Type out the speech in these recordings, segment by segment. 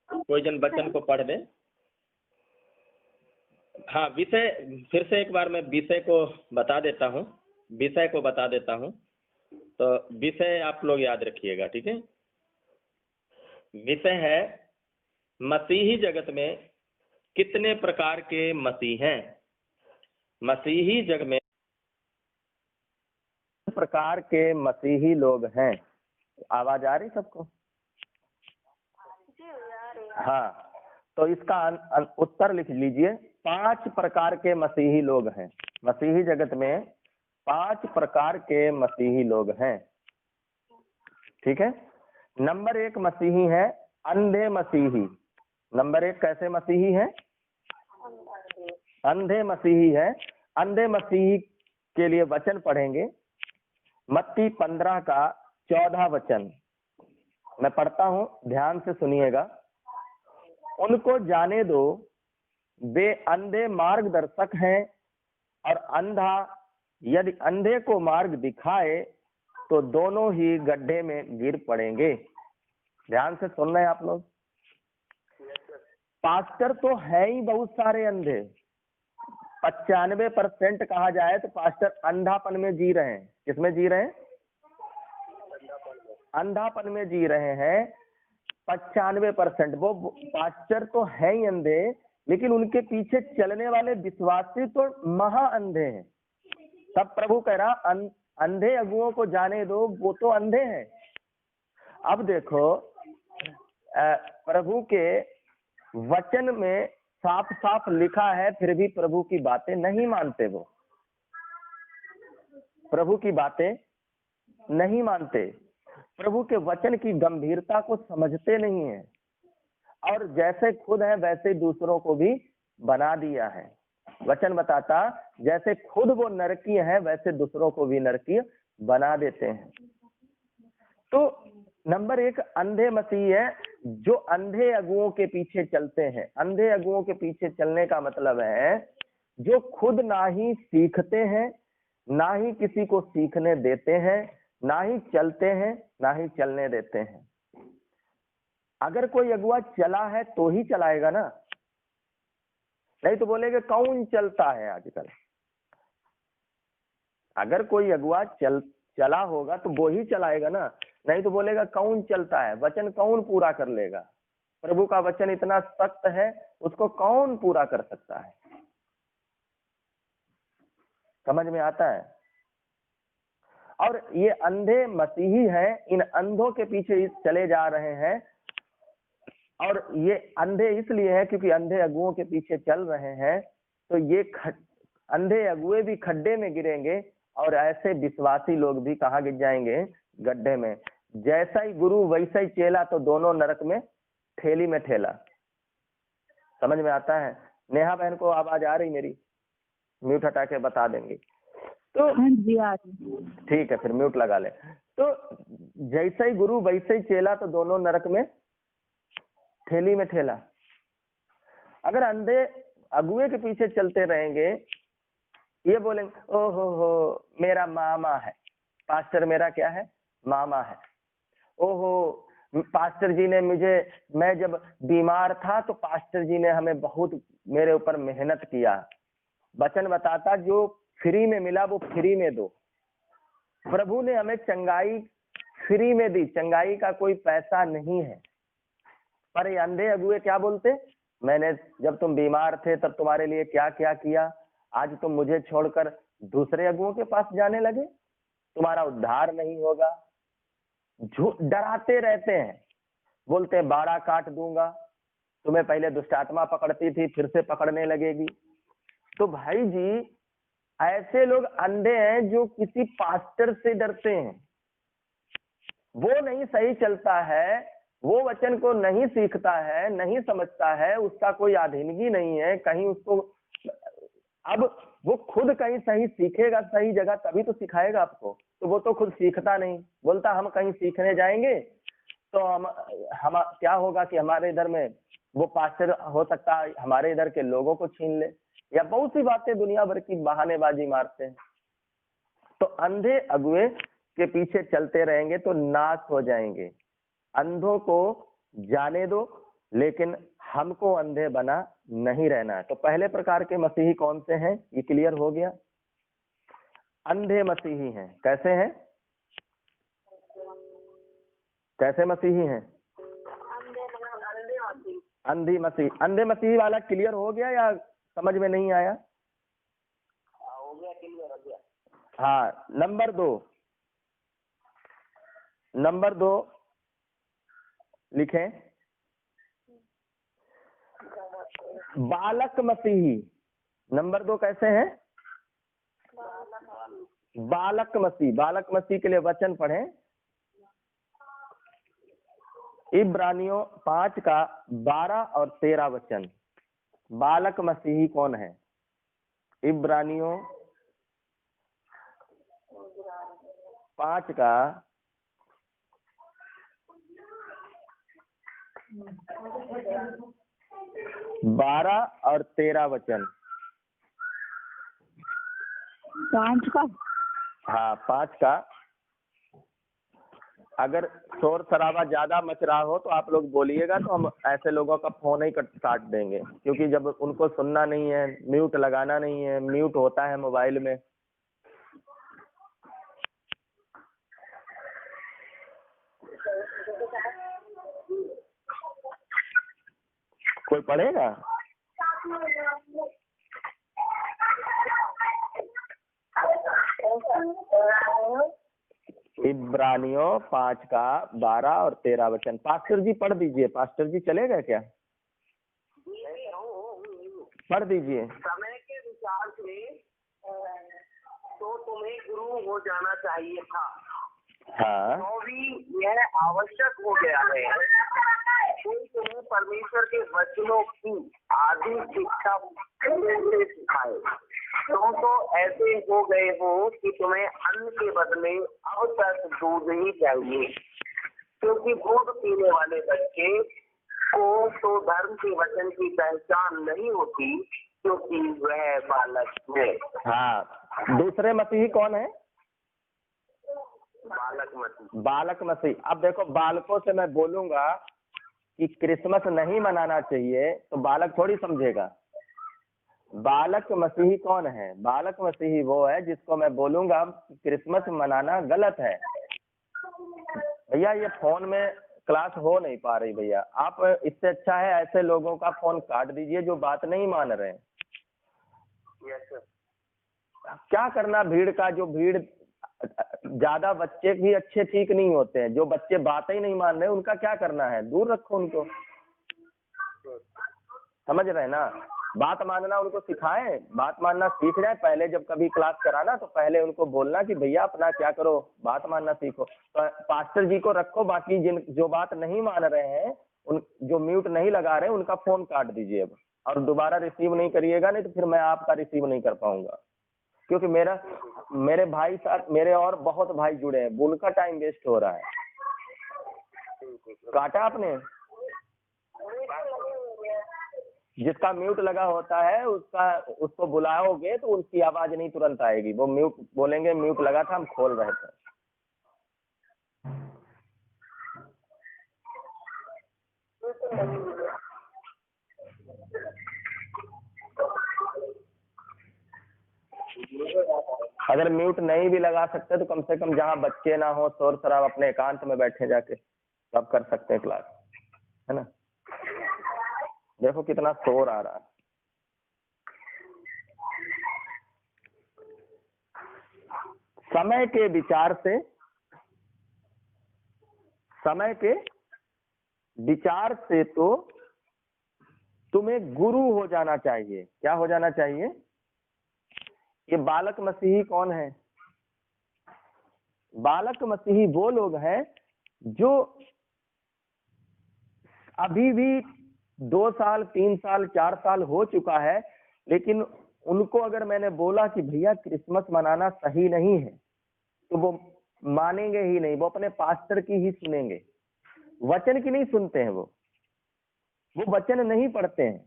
कोई जन वचन को पढ़ दे। हाँ, विषय फिर से एक बार मैं विषय को बता देता हूँ, विषय को बता देता हूँ, तो विषय आप लोग याद रखिएगा, ठीक है। विषय है मसीही जगत में कितने प्रकार के मसीह हैं। मसीही जग में प्रकार के मसीही लोग हैं। आवाज आ रही सबको? हाँ, तो इसका उत्तर लिख लीजिए। 5 प्रकार के मसीही लोग हैं। मसीही जगत में 5 प्रकार के मसीही लोग हैं, ठीक है। नंबर 1 मसीही है अंधे मसीही। नंबर 1 कैसे मसीही है? अंधे मसीही है। अंधे मसीही के लिए वचन पढ़ेंगे। मत्ती 15 का 14 वचन मैं पढ़ता हूं, ध्यान से सुनिएगा। उनको जाने दो, वे अंधे मार्गदर्शक हैं, और अंधा यदि अंधे को मार्ग दिखाए तो दोनों ही गड्ढे में गिर पड़ेंगे। ध्यान से सुन रहे हैं आप लोग? पास्टर तो है ही बहुत सारे अंधे। 95% कहा जाए तो पास्टर अंधापन में जी रहे हैं। किसमें जी रहे हैं? अंधापन में जी रहे हैं। 95% वो पास्टर तो है ही अंधे, लेकिन उनके पीछे चलने वाले विश्वासी तो महा अंधे हैं। तब प्रभु कह रहा अंधे अगुओं को जाने दो, वो तो अंधे हैं। अब देखो, प्रभु के वचन में साफ साफ लिखा है, फिर भी प्रभु की बातें नहीं मानते। वो प्रभु की बातें नहीं मानते, प्रभु के वचन की गंभीरता को समझते नहीं है, और जैसे खुद है वैसे दूसरों को भी बना दिया है। वचन बताता जैसे खुद वो नरकीय है वैसे दूसरों को भी नरकीय बना देते हैं। तो नंबर 1 अंधे मसीह है, जो अंधे अगुओं के पीछे चलते हैं। अंधे अगुओं के पीछे चलने का मतलब है जो खुद ना ही सीखते हैं, ना ही किसी को सीखने देते हैं, ना ही चलते हैं, ना ही चलने देते हैं। अगर कोई अगुआ चला है तो ही चलाएगा ना, नहीं तो बोलेगा कौन चलता है आजकल। अगर कोई अगुआ चला होगा तो वो ही चलाएगा ना, नहीं तो बोलेगा कौन चलता है। वचन कौन पूरा कर लेगा? प्रभु का वचन इतना सख्त है, उसको कौन पूरा कर सकता है? समझ में आता है? और ये अंधे मसीही हैं, इन अंधों के पीछे चले जा रहे हैं। और ये अंधे इसलिए हैं क्योंकि अंधे अगुओं के पीछे चल रहे हैं, तो ये अंधे अगुए भी खड्डे में गिरेंगे, और ऐसे विश्वासी लोग भी कहाँ गिर जाएंगे? गड्ढे में। जैसा ही गुरु वैसा ही चेला, तो दोनों नरक में ठेली में ठेला। समझ में आता है? नेहा बहन को आवाज आ रही मेरी? म्यूट हटा के बता देंगे तो ठीक है, फिर म्यूट लगा ले। तो जैसा ही गुरु वैसे ही चेला, तो दोनों नरक में ठेली में ठेला। अगर अंधे अगुए के पीछे चलते रहेंगे, ये बोलेंगे ओहो हो मेरा मामा है, पास्टर मेरा क्या है? मामा है। ओहो पास्टर जी ने मैं जब बीमार था तो पास्टर जी ने हमें बहुत मेरे ऊपर मेहनत किया। वचन बताता जो फ्री में मिला वो फ्री में दो। प्रभु ने हमें चंगाई फ्री में दी, चंगाई का कोई पैसा नहीं है। पर ये अंधे अगुए क्या बोलते? मैंने जब तुम बीमार थे तब तुम्हारे लिए क्या क्या किया, आज तुम मुझे छोड़कर दूसरे अगुओं के पास जाने लगे, तुम्हारा उद्धार नहीं होगा। डराते रहते हैं, बोलते हैं बाड़ा काट दूंगा, तुम्हें पहले दुष्ट आत्मा पकड़ती थी फिर से पकड़ने लगेगी। तो भाई जी, ऐसे लोग अंधे हैं जो किसी पास्टर से डरते हैं। वो नहीं सही चलता है, वो वचन को नहीं सीखता है, नहीं समझता है, उसका कोई आधीनगी नहीं है कहीं उसको। अब वो खुद कहीं सही सीखेगा सही जगह तभी तो सिखाएगा आपको, तो वो तो खुद सीखता नहीं। बोलता हम कहीं सीखने जाएंगे तो हम क्या होगा कि हमारे इधर में वो पास्टर हो सकता है हमारे इधर के लोगों को छीन ले, या बहुत सी बातें दुनिया भर की बहानेबाजी मारते हैं। तो अंधे अगुए के पीछे चलते रहेंगे तो नाश हो जाएंगे। अंधों को जाने दो, लेकिन हमको अंधे बना नहीं रहना है। तो पहले प्रकार के मसीही कौन से हैं, ये क्लियर हो गया। अंधे मसीही हैं। कैसे हैं? कैसे मसीही हैं? अंधी मसीह। अंधे मसीही वाला क्लियर हो गया या समझ में नहीं आया? हो गया, क्लियर हो गया। हाँ, नंबर दो लिखें, बालक मसीही। नंबर 2 कैसे हैं? बालक मसीह। बालक मसीह के लिए वचन पढ़ें, इब्रानियों 5 का 12 और 13 वचन। बालक मसीही कौन है? इब्रानियों 5 का 12 और 13 वचन। 5 का? हाँ, 5 का। अगर शोर शराबा ज्यादा मच रहा हो तो आप लोग बोलिएगा, तो हम ऐसे लोगों का फोन ही काट देंगे, क्योंकि जब उनको सुनना नहीं है, म्यूट लगाना नहीं है, म्यूट होता है मोबाइल में। कोई पढ़ेगा? इब्रानियों 5 का 12 और 13 वचन। पास्टर जी पढ़ दीजिए। पास्टर जी चलेगा क्या? पढ़ दीजिए। समय के विचार से तो तुम्हें गुरु हो जाना चाहिए था। हाँ, तो भी यह आवश्यक हो गया है कोई तुम्हें परमेश्वर के वचनों की आदि शिक्षा से सिखाए। तुम तो ऐसे हो गए हो कि तुम्हें अन्न के बदले अब तक दूध ही चाहिए, क्योंकि दूध पीने वाले बच्चे को तो धर्म के वचन की पहचान नहीं होती, क्योंकि वह बालक है। हाँ। दूसरे मसीही कौन है? बालक मसीह। बालक मसीह। अब देखो, बालकों से मैं बोलूंगा कि क्रिसमस नहीं मनाना चाहिए तो बालक थोड़ी समझेगा। बालक मसीही कौन है? बालक मसीही वो है जिसको मैं बोलूंगा क्रिसमस मनाना गलत है। भैया ये फोन में क्लास हो नहीं पा रही भैया, आप इससे अच्छा है ऐसे लोगों का फोन काट दीजिए जो बात नहीं मान रहे हैं। Yes sir. क्या करना भीड़ का? जो भीड़ ज्यादा बच्चे भी अच्छे ठीक नहीं होते हैं, जो बच्चे बात ही नहीं मान रहे उनका क्या करना है? दूर रखो उनको। समझ रहे हैं ना? बात मानना उनको सिखाएं, बात मानना सीख जाए। पहले जब कभी क्लास कराना तो पहले उनको बोलना कि भैया अपना क्या करो, बात मानना सीखो। तो पास्टर जी को रखो, बाकी जो बात नहीं मान रहे हैं, उन जो म्यूट नहीं लगा रहे उनका फोन काट दीजिए अब, और दोबारा रिसीव नहीं करिएगा, नहीं तो फिर मैं आपका रिसीव नहीं कर पाऊंगा। क्योंकि मेरे भाई साथ मेरे और बहुत भाई जुड़े हैं, उनका टाइम वेस्ट हो रहा है। काटा आपने? जिसका म्यूट लगा होता है उसको बुलाओगे तो उसकी आवाज नहीं तुरंत आएगी, वो म्यूट बोलेंगे म्यूट लगा था, हम खोल रहे थे। अगर म्यूट नहीं भी लगा सकते तो कम से कम जहाँ बच्चे ना हो, शोर शराब, अपने एकांत में बैठे जाके तब कर सकते हैं क्लास, है ना? देखो कितना शोर आ रहा है। समय के विचार से तो तुम्हें गुरु हो जाना चाहिए। क्या हो जाना चाहिए? ये बालक मसीही कौन है? बालक मसीही वो लोग हैं जो अभी भी 2 साल 3 साल 4 साल हो चुका है, लेकिन उनको अगर मैंने बोला कि भैया क्रिसमस मनाना सही नहीं है तो वो मानेंगे ही नहीं, वो अपने पास्टर की ही सुनेंगे, वचन की नहीं सुनते हैं। वो वचन नहीं पढ़ते हैं,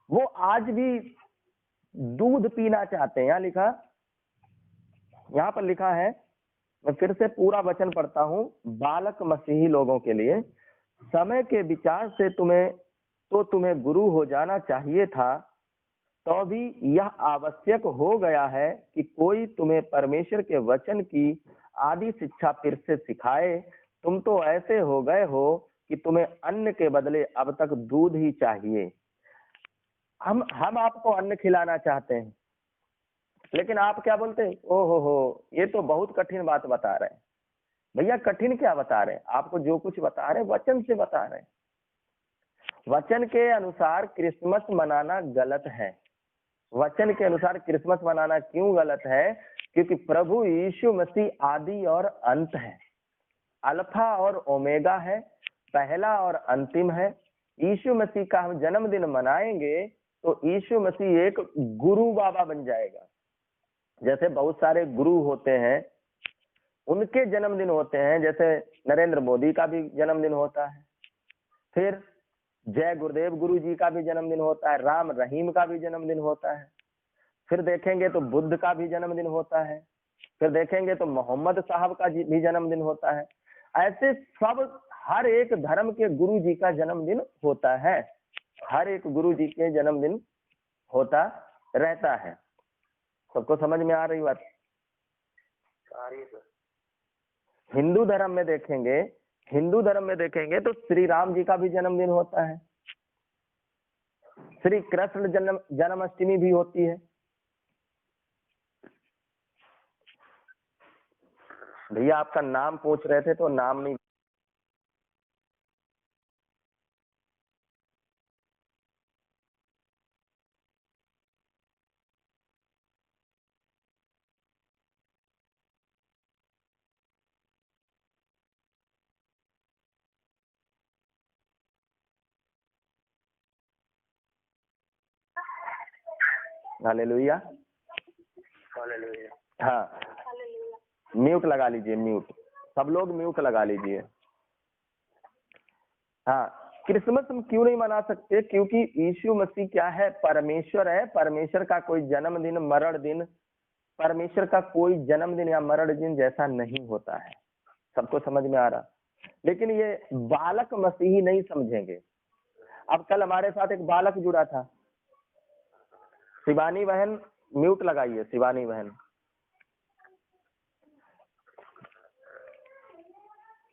वो आज भी दूध पीना चाहते हैं। यहाँ पर लिखा है, मैं फिर से पूरा वचन पढ़ता हूँ बालक मसीही लोगों के लिए। समय के विचार से तुम्हें गुरु हो जाना चाहिए था, तो भी यह आवश्यक हो गया है कि कोई तुम्हें परमेश्वर के वचन की आदि शिक्षा फिर से सिखाए। तुम तो ऐसे हो गए हो कि तुम्हें अन्न के बदले अब तक दूध ही चाहिए। हम आपको अन्न खिलाना चाहते हैं, लेकिन आप क्या बोलते हैं? ओहो हो, ये तो बहुत कठिन बात बता रहे हैं। भैया कठिन क्या बता रहे हैं? आपको जो कुछ बता रहे हैं वचन से बता रहे हैं। वचन के अनुसार क्रिसमस मनाना गलत है। वचन के अनुसार क्रिसमस मनाना क्यों गलत है? क्योंकि प्रभु यीशु मसीह आदि और अंत है, अल्फा और ओमेगा है, पहला और अंतिम है। यीशु मसीह का हम जन्मदिन मनाएंगे तो यीशु मसीह एक गुरु बाबा बन जाएगा। जैसे बहुत सारे गुरु होते हैं, उनके जन्मदिन होते हैं, जैसे नरेंद्र मोदी का भी जन्मदिन होता है, फिर जय गुरुदेव गुरु जी का भी जन्मदिन होता है, राम रहीम का भी जन्मदिन होता है, फिर देखेंगे तो बुद्ध का भी जन्मदिन होता है, फिर देखेंगे तो मोहम्मद साहब का भी जन्मदिन होता है। ऐसे सब हर एक धर्म के गुरु जी का जन्मदिन होता है, हर एक गुरु जी के जन्मदिन होता रहता है। सबको समझ में आ रही बात? हिंदू धर्म में देखेंगे तो श्री राम जी का भी जन्मदिन होता है, श्री कृष्ण जन्माष्टमी भी होती है। भैया आपका नाम पूछ रहे थे तो नाम नहीं। हालेलुया, हाँ म्यूट लगा लीजिए, म्यूट, सब लोग म्यूट लगा लीजिए। हाँ, क्रिसमस हम क्यों नहीं मना सकते? क्योंकि यीशु मसीह क्या है? परमेश्वर है। परमेश्वर का कोई जन्मदिन मरण दिन, परमेश्वर का कोई जन्मदिन या मरण दिन जैसा नहीं होता है। सबको समझ में आ रहा? लेकिन ये बालक मसीही नहीं समझेंगे। अब कल हमारे साथ एक बालक जुड़ा था, शिवानी बहन, म्यूट लगाइए शिवानी बहन।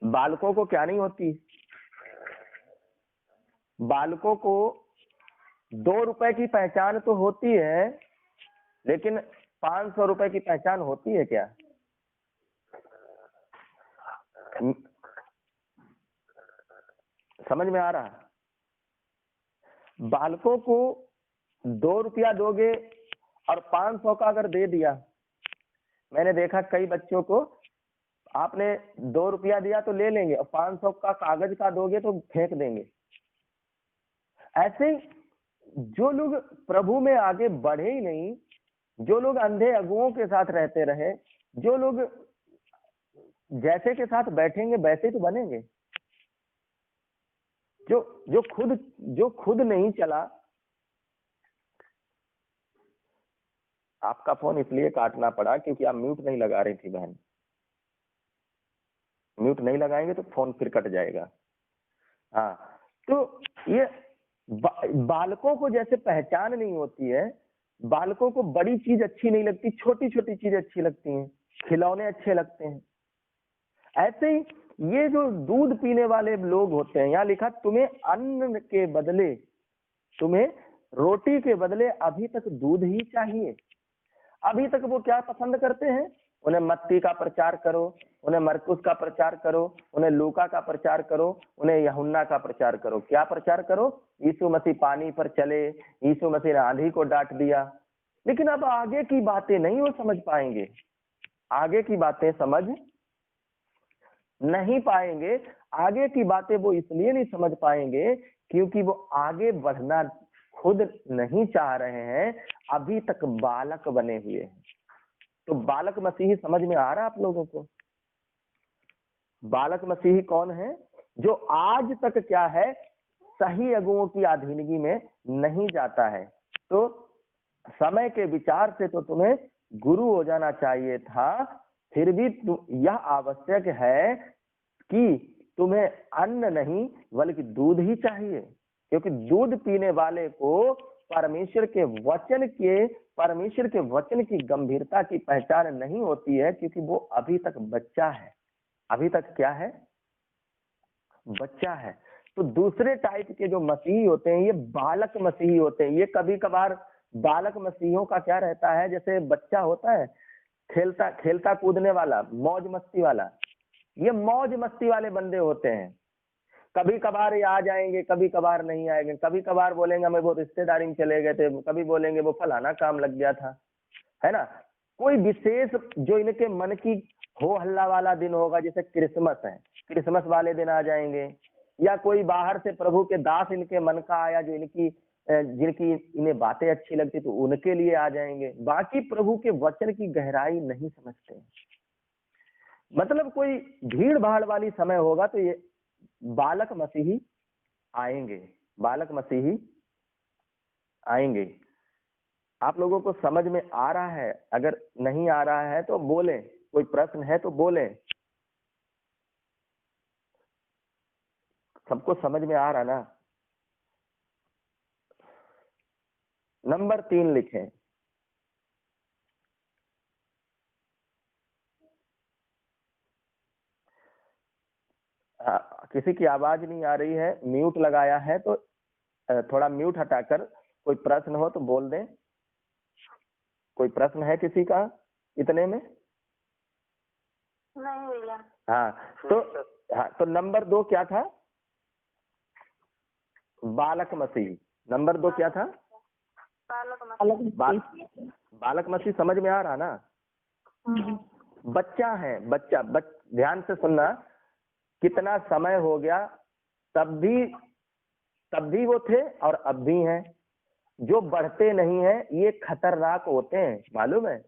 बालकों को क्या नहीं होती? बालकों को 2 रुपए की पहचान तो होती है, लेकिन 500 रुपए की पहचान होती है क्या? समझ में आ रहा? बालकों को 2 रुपया दोगे और 500 का अगर दे दिया, मैंने देखा कई बच्चों को, आपने 2 रुपया दिया तो ले लेंगे और 500 का कागज का दोगे तो फेंक देंगे। ऐसे जो लोग प्रभु में आगे बढ़े ही नहीं, जो लोग अंधे अगुओं के साथ रहते रहे, जो लोग जैसे के साथ बैठेंगे वैसे तो बनेंगे। जो खुद नहीं चला। आपका फोन इसलिए काटना पड़ा क्योंकि आप म्यूट नहीं लगा रही थी बहन। म्यूट नहीं लगाएंगे तो फोन फिर कट जाएगा। हाँ, तो ये बालकों को जैसे पहचान नहीं होती है, बालकों को बड़ी चीज अच्छी नहीं लगती, छोटी छोटी चीज अच्छी लगती हैं, खिलौने अच्छे लगते हैं। ऐसे ही ये जो दूध पीने वाले लोग होते हैं, यहाँ लिखा तुम्हें अन्न के बदले, तुम्हें रोटी के बदले अभी तक दूध ही चाहिए। अभी तक वो क्या पसंद करते हैं? उन्हें मत्ती का प्रचार करो, उन्हें मरकुस का प्रचार करो, उन्हें लूका का प्रचार करो, उन्हें यूहन्ना का प्रचार करो। क्या प्रचार करो? यीशु मसीह पानी पर चले, यीशु मसीह ने आंधी को डांट दिया। लेकिन अब आगे की बातें नहीं वो समझ पाएंगे, आगे की बातें समझ नहीं पाएंगे। आगे की बातें वो इसलिए नहीं समझ पाएंगे क्योंकि वो आगे बढ़ना खुद नहीं चाह रहे हैं, अभी तक बालक बने हुए हैं। तो बालक मसीही समझ में आ रहा है आप लोगों को? बालक मसीही कौन है? जो आज तक क्या है, सही अगुओं की अधीनगी में नहीं जाता है। तो समय के विचार से तो तुम्हें गुरु हो जाना चाहिए था, फिर भी यह आवश्यक है कि तुम्हें अन्न नहीं बल्कि दूध ही चाहिए, क्योंकि दूध पीने वाले को परमेश्वर के वचन की गंभीरता की पहचान नहीं होती है, क्योंकि वो अभी तक बच्चा है। अभी तक क्या है? बच्चा है। तो दूसरे टाइप के जो मसीही होते हैं, ये बालक मसीही होते हैं। ये कभी कभार बालक मसीहियों का क्या रहता है, जैसे बच्चा होता है खेलता कूदने वाला, मौज मस्ती वाला, ये मौज मस्ती वाले बंदे होते हैं। कभी कभार ये आ जाएंगे, कभी कभार नहीं आएंगे, कभी कभार बोलेंगे हमें वो रिश्तेदारी में चले गए थे, कभी बोलेंगे वो फलाना काम लग गया था, है ना। कोई विशेष जो इनके मन की हो हल्ला वाला दिन होगा, जैसे क्रिसमस है, क्रिसमस वाले दिन आ जाएंगे, या कोई बाहर से प्रभु के दास इनके मन का आया, जो जिनकी इन्हें बातें अच्छी लगती तो उनके लिए आ जाएंगे। बाकी प्रभु के वचन की गहराई नहीं समझते। मतलब कोई भीड़ भाड़ वाली समय होगा तो ये बालक मसीही आएंगे, बालक मसीही आएंगे। आप लोगों को समझ में आ रहा है? अगर नहीं आ रहा है तो बोलें, कोई प्रश्न है तो बोलें। सबको समझ में आ रहा ना? नंबर 3 लिखें। किसी की आवाज नहीं आ रही है, म्यूट लगाया है तो थोड़ा म्यूट हटाकर कोई प्रश्न हो तो बोल दें। कोई प्रश्न है किसी का इतने में? नहीं भैया। हाँ तो नंबर 2 क्या था? बालक मसीह। नंबर 2 क्या था? बालक मसीह। समझ में आ रहा ना? बच्चा है, बच्चा। ध्यान से सुनना, कितना समय हो गया, तब भी वो थे और अब भी हैं। जो बढ़ते नहीं है ये खतरनाक होते हैं, मालूम है?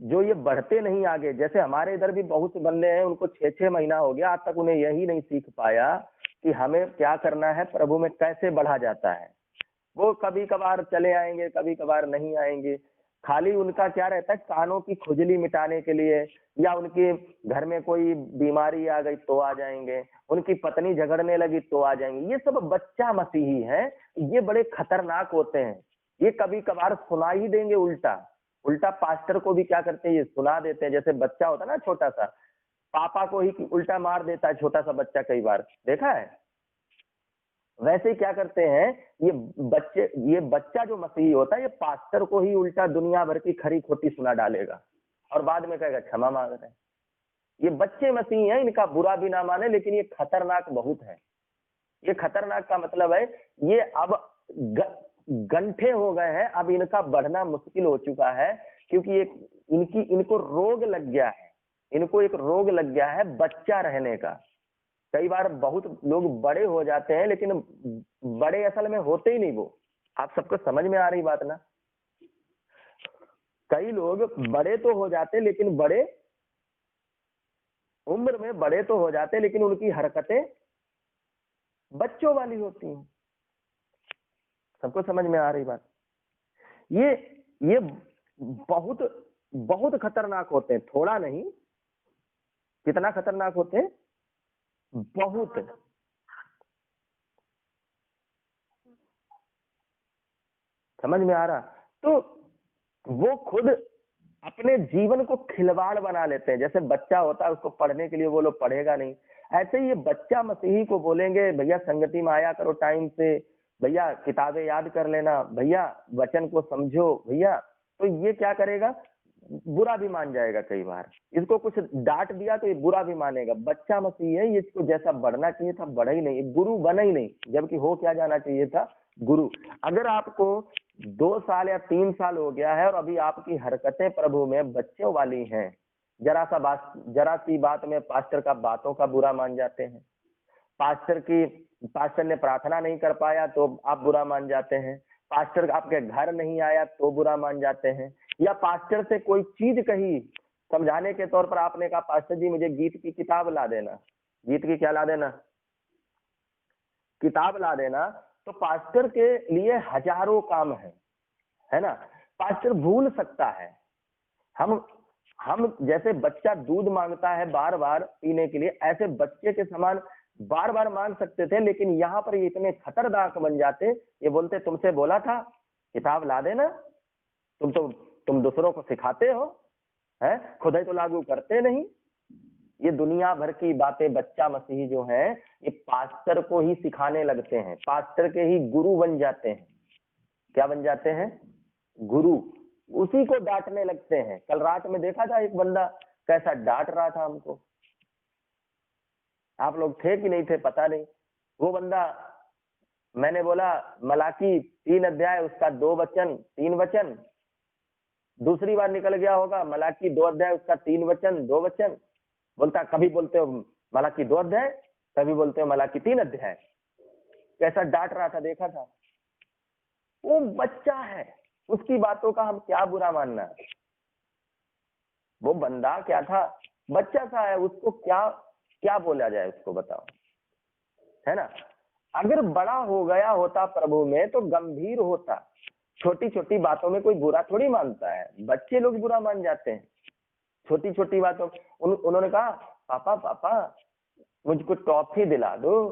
जो ये बढ़ते नहीं आगे, जैसे हमारे इधर भी बहुत से बंदे हैं, उनको 6-6 महीना हो गया, आज तक उन्हें यही नहीं सीख पाया कि हमें क्या करना है, प्रभु में कैसे बढ़ा जाता है। वो कभी कभार चले आएंगे, कभी कभार नहीं आएंगे। खाली उनका क्या रहता है, कानों की खुजली मिटाने के लिए, या उनके घर में कोई बीमारी आ गई तो आ जाएंगे, उनकी पत्नी झगड़ने लगी तो आ जाएंगे। ये सब बच्चा मसीही हैं, ये बड़े खतरनाक होते हैं। ये कभी कभार सुना ही देंगे उल्टा पास्टर को भी क्या करते हैं, ये सुना देते हैं। जैसे बच्चा होता है ना छोटा सा, पापा को ही उल्टा मार देता है छोटा सा बच्चा, कई बार देखा है। वैसे ही क्या करते हैं ये बच्चा जो मसीही होता है, ये पास्टर को ही उल्टा दुनिया भर की खरी खोटी सुना डालेगा और बाद में कहेगा क्षमा मांग रहे हैं। ये बच्चे मसीही हैं, इनका बुरा भी ना माने, लेकिन ये खतरनाक बहुत है। ये खतरनाक का मतलब है ये अब गंठे हो गए हैं, अब इनका बढ़ना मुश्किल हो चुका है, क्योंकि इनको रोग लग गया है। इनको एक रोग लग गया है बच्चा रहने का। कई बार बहुत लोग बड़े हो जाते हैं, लेकिन बड़े असल में होते ही नहीं वो। आप सबको समझ में आ रही बात ना? कई लोग बड़े तो हो जाते, लेकिन बड़े उम्र में बड़े तो हो जाते, लेकिन उनकी हरकतें बच्चों वाली होती हैं। सबको समझ में आ रही बात? ये बहुत बहुत खतरनाक होते हैं, थोड़ा नहीं। कितना खतरनाक होते हैं? बहुत। समझ में आ रहा? तो वो खुद अपने जीवन को खिलवाड़ बना लेते हैं। जैसे बच्चा होता है, उसको पढ़ने के लिए वो लोग पढ़ेगा नहीं, ऐसे ही ये बच्चा मसीही को बोलेंगे भैया संगति में आया करो टाइम से, भैया किताबें याद कर लेना, भैया वचन को समझो भैया, तो ये क्या करेगा, बुरा भी मान जाएगा। कई बार इसको कुछ डांट दिया तो ये बुरा भी मानेगा। बच्चा मसीह है, ये इसको जैसा बढ़ना चाहिए था बढ़ा ही नहीं, गुरु बना ही नहीं, जबकि हो क्या जाना चाहिए था, गुरु। अगर आपको 2 साल या 3 साल हो गया है और अभी आपकी हरकतें प्रभु में बच्चों वाली हैं, जरा सी बात में पास्टर का बातों का बुरा मान जाते हैं, पास्टर ने प्रार्थना नहीं कर पाया तो आप बुरा मान जाते हैं, पास्टर आपके घर नहीं आया तो बुरा मान जाते हैं, या पास्टर से कोई चीज कही समझाने के तौर पर आपने कहा पास्टर जी मुझे गीत की किताब ला देना, गीत की क्या ला देना, किताब ला देना, तो पास्टर के लिए हजारों काम है ना। पास्टर भूल सकता है। हम जैसे बच्चा दूध मांगता है बार बार पीने के लिए, ऐसे बच्चे के समान बार बार मांग सकते थे, लेकिन यहाँ पर ये इतने खतरनाक बन जाते, ये बोलते तुमसे बोला था किताब ला देना, तुम दूसरों को सिखाते हो, है खुद ही तो लागू करते नहीं। ये दुनिया भर की बातें बच्चा मसीही जो है ये पास्टर को ही सिखाने लगते हैं, पास्टर के ही गुरु बन जाते हैं। क्या बन जाते हैं? गुरु। उसी को डांटने लगते हैं। कल रात में देखा था एक बंदा कैसा डांट रहा था हमको, आप लोग थे कि नहीं थे पता नहीं। वो बंदा, मैंने बोला मलाकी 3 अध्याय उसका 2 वचन 3 वचन, दूसरी बार निकल गया होगा मलाकी 2 अध्याय उसका 3 वचन 2 वचन, बोलता कभी बोलते हो मलाकी 2 अध्याय, कभी बोलते हो मलाकी 3 अध्याय। कैसा डांट रहा था, देखा था। वो बच्चा है, उसकी बातों का हम क्या बुरा मानना है। वो बंदा क्या था, बच्चा सा है, उसको क्या बोला जाए, उसको बताओ, है ना। अगर बड़ा हो गया होता प्रभु में तो गंभीर होता। छोटी छोटी बातों में कोई बुरा थोड़ी मानता है, बच्चे लोग बुरा मान जाते हैं छोटी छोटी बातों। उन्होंने कहा पापा मुझको टॉफी दिला दो।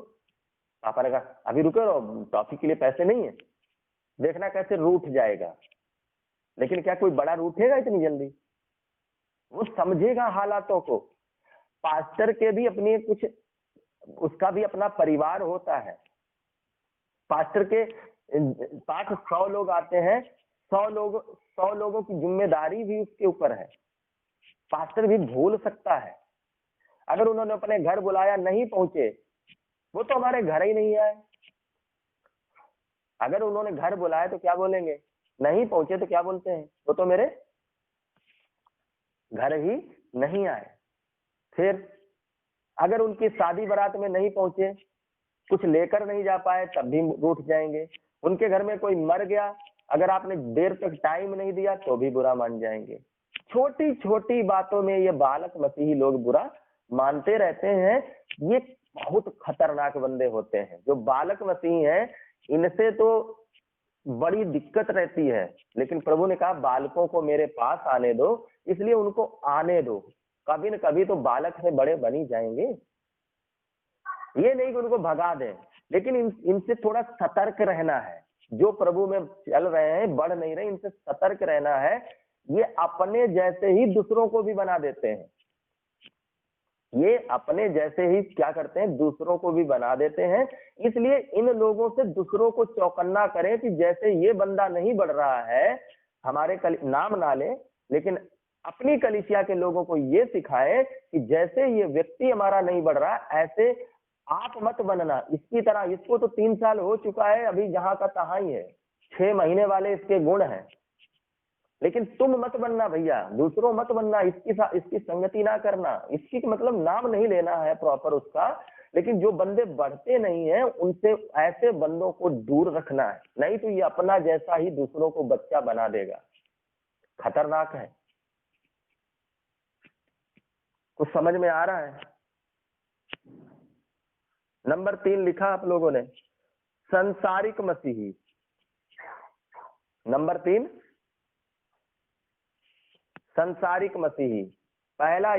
पापा ने कहा अभी रुको, टॉफी के लिए पैसे नहीं है। देखना कैसे रूठ जाएगा। लेकिन क्या कोई बड़ा रूठेगा इतनी जल्दी? वो समझेगा हालातों को। पास्टर के भी अपनी कुछ, उसका भी अपना परिवार होता है। पास्टर के पास 100 लोग आते हैं, 100 लोगों की जिम्मेदारी भी उसके ऊपर है। पास्टर भी भूल सकता है। अगर उन्होंने अपने घर बुलाया नहीं पहुंचे, वो तो हमारे घर ही नहीं आए। अगर उन्होंने घर बुलाया तो क्या बोलेंगे? नहीं पहुंचे तो क्या बोलते हैं? वो तो मेरे घर ही नहीं आए। फिर अगर उनकी शादी बारात में नहीं पहुंचे, कुछ लेकर नहीं जा पाए, तब भी रूठ जाएंगे। उनके घर में कोई मर गया, अगर आपने देर तक टाइम नहीं दिया तो भी बुरा मान जाएंगे। छोटी छोटी बातों में ये बालक मसीही लोग बुरा मानते रहते हैं। ये बहुत खतरनाक बंदे होते हैं जो बालक मसीही हैं। इनसे तो बड़ी दिक्कत रहती है, लेकिन प्रभु ने कहा बालकों को मेरे पास आने दो, इसलिए उनको आने दो। कभी न कभी तो बालक से बड़े बन ही जाएंगे। ये नहीं कि उनको भगा दें, लेकिन इनसे थोड़ा सतर्क रहना है। जो प्रभु में चल रहे हैं, बढ़ नहीं रहे, इनसे सतर्क रहना है। ये अपने जैसे ही दूसरों को भी बना देते हैं। ये अपने जैसे ही क्या करते हैं? दूसरों को भी बना देते हैं। इसलिए इन लोगों से दूसरों को चौकन्ना करें कि जैसे ये बंदा नहीं बढ़ रहा है, हमारे नाम ना ले, लेकिन अपनी कलीसिया के लोगों को ये सिखाएं कि जैसे ये व्यक्ति हमारा नहीं बढ़ रहा, ऐसे आप मत बनना इसकी तरह। इसको तो 3 साल हो चुका है, अभी जहां का तहां ही है। 6 महीने वाले इसके गुण हैं, लेकिन तुम मत बनना भैया, दूसरों मत बनना, इसकी संगति ना करना। इसकी मतलब नाम नहीं लेना है प्रॉपर उसका, लेकिन जो बंदे बढ़ते नहीं है उनसे, ऐसे बंदों को दूर रखना है। नहीं तो ये अपना जैसा ही दूसरों को बच्चा बना देगा। खतरनाक है। कुछ समझ में आ रहा है? नंबर 3 लिखा आप लोगों ने, संसारिक मसीही। नंबर 3 संसारिक मसीही। पहला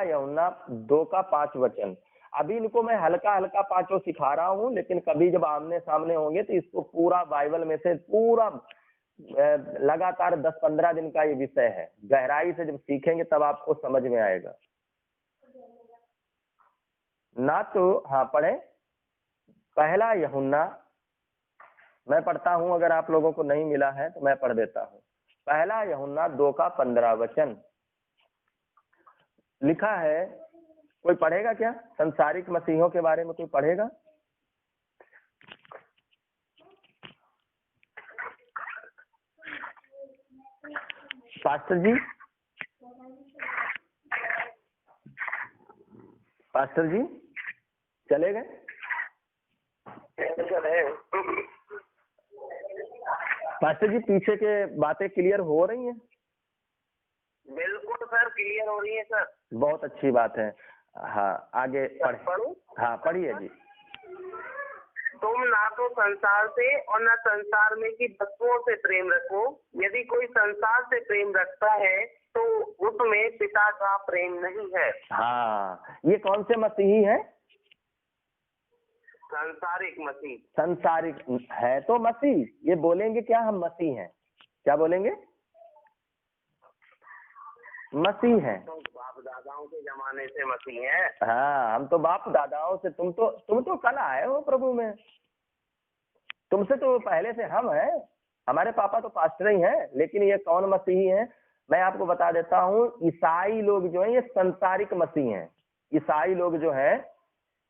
यूहन्ना 2 का 5 वचन। अभी इनको मैं हल्का हल्का पांचों सिखा रहा हूं, लेकिन कभी जब आमने सामने होंगे तो इसको पूरा बाइबल में से पूरा लगातार 10-15 दिन का ये विषय है। गहराई से जब सीखेंगे तब आपको समझ में आएगा ना। तो हाँ पढ़े, पहला यूहन्ना, मैं पढ़ता हूं, अगर आप लोगों को नहीं मिला है तो मैं पढ़ देता हूं। पहला यूहन्ना 2 का 15 वचन लिखा है। कोई पढ़ेगा क्या? संसारिक मसीहों के बारे में कोई पढ़ेगा? पास्टर जी, पास्टर जी चले गए? पास्टर जी पीछे के बातें क्लियर हो रही हैं? बिल्कुल सर, क्लियर हो रही है सर। बहुत अच्छी बात है। हाँ आगे पढ़ूं? हाँ पढ़िए जी। तुम ना तो संसार से और न संसार में की वस्तुओं से प्रेम रखो। यदि कोई संसार से प्रेम रखता है तो उसमें पिता का प्रेम नहीं है। हाँ, ये कौन से मसीही हैं? सांसारिक मसीह। संसारिक है तो मसीह, ये बोलेंगे क्या हम मसीह हैं? क्या बोलेंगे? मसीह हैं। तो बाप दादाओं के जमाने से मसीह हैं। हाँ, हम तो बाप दादाओं से, तुम तो कल आए हो प्रभु में, तुमसे तो पहले से हम हैं। हमारे पापा तो पास्टर ही हैं, लेकिन ये कौन मसीही हैं? मैं आपको बता देता हूँ, ईसाई लोग जो हैं ये संसारिक मसीह हैं। ईसाई लोग जो हैं,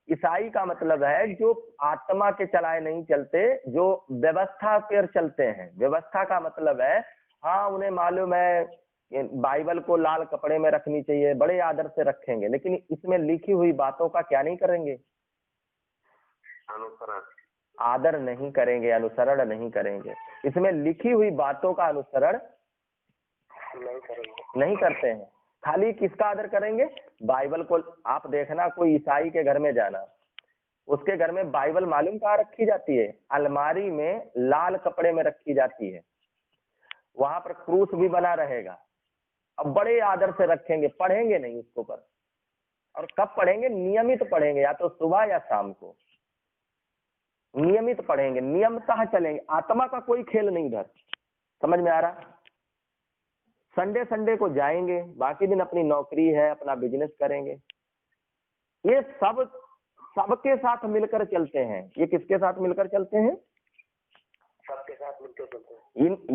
ईसाई का मतलब है जो आत्मा के चलाए नहीं चलते, जो व्यवस्था पर चलते हैं। व्यवस्था का मतलब है, हाँ उन्हें मालूम है बाइबल को लाल कपड़े में रखनी चाहिए, बड़े आदर से रखेंगे, लेकिन इसमें लिखी हुई बातों का क्या नहीं करेंगे? अनुसरण। आदर नहीं करेंगे, अनुसरण नहीं करेंगे। इसमें लिखी हुई बातों का अनुसरण नहीं करते हैं। खाली किसका आदर करेंगे? बाइबल को। आप देखना, कोई ईसाई के घर में जाना, उसके घर में बाइबल मालूम कहाँ रखी जाती है? अलमारी में लाल कपड़े में रखी जाती है। वहां पर क्रूस भी बना रहेगा। अब बड़े आदर से रखेंगे, पढ़ेंगे नहीं उसको पर। और कब पढ़ेंगे? नियमित पढ़ेंगे, या तो सुबह या शाम को नियमित पढ़ेंगे, नियमतः चलेंगे। आत्मा का कोई खेल नहीं इधर, समझ में आ रहा? संडे संडे को जाएंगे, बाकी दिन अपनी नौकरी है, अपना बिजनेस करेंगे। ये सब सबके साथ मिलकर चलते हैं। ये किसके साथ मिलकर चलते हैं? सबके साथ मिलकर चलते हैं।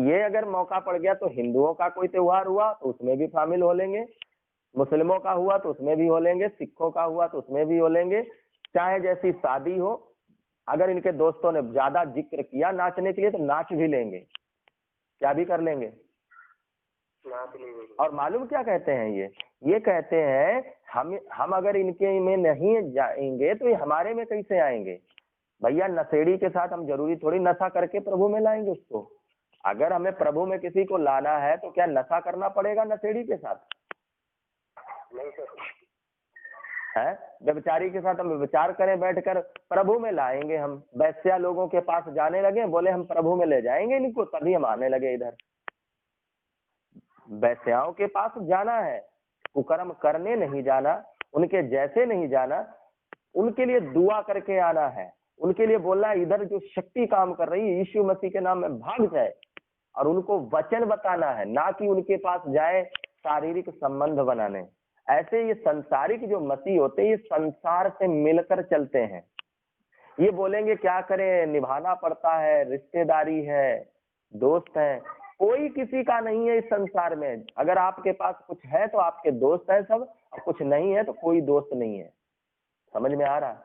ये अगर मौका पड़ गया तो हिंदुओं का कोई त्योहार हुआ तो उसमें भी शामिल हो लेंगे, मुस्लिमों का हुआ तो उसमें भी हो लेंगे, सिखों का हुआ तो उसमें भी हो लेंगे। चाहे जैसी शादी हो, अगर इनके दोस्तों ने ज्यादा जिक्र किया नाचने के लिए तो नाच भी लेंगे, क्या भी कर लेंगे। और मालूम क्या कहते हैं? ये कहते हैं हम अगर इनके में नहीं जाएंगे तो ये हमारे में कैसे आएंगे? भैया, नशेड़ी के साथ हम जरूरी थोड़ी नशा करके प्रभु में लाएंगे उसको। अगर हमें प्रभु में किसी को लाना है तो क्या नशा करना पड़ेगा नशेड़ी के साथ? नहीं सर। है व्यभिचारी के साथ हम व्यभिचार करें बैठकर? प्रभु में लाएंगे हम। वैश्या लोगों के पास जाने लगे, बोले हम प्रभु में ले जाएंगे इनको, तभी हम आने लगे इधर। वैश्याओं के पास जाना है, कुकर्म करने नहीं जाना, उनके जैसे नहीं जाना, उनके लिए दुआ करके आना है। उनके लिए बोलना है इधर जो शक्ति काम कर रही है यीशु मसीह के नाम में भाग जाए, और उनको वचन बताना है, ना कि उनके पास जाए शारीरिक संबंध बनाने। ऐसे ये संसारिक जो मसीह होते हैं ये संसार से मिलकर चलते हैं। ये बोलेंगे क्या करें, निभाना पड़ता है, रिश्तेदारी है, दोस्त है। कोई किसी का नहीं है इस संसार में। अगर आपके पास कुछ है तो आपके दोस्त है सब, और कुछ नहीं है तो कोई दोस्त नहीं है। समझ में आ रहा?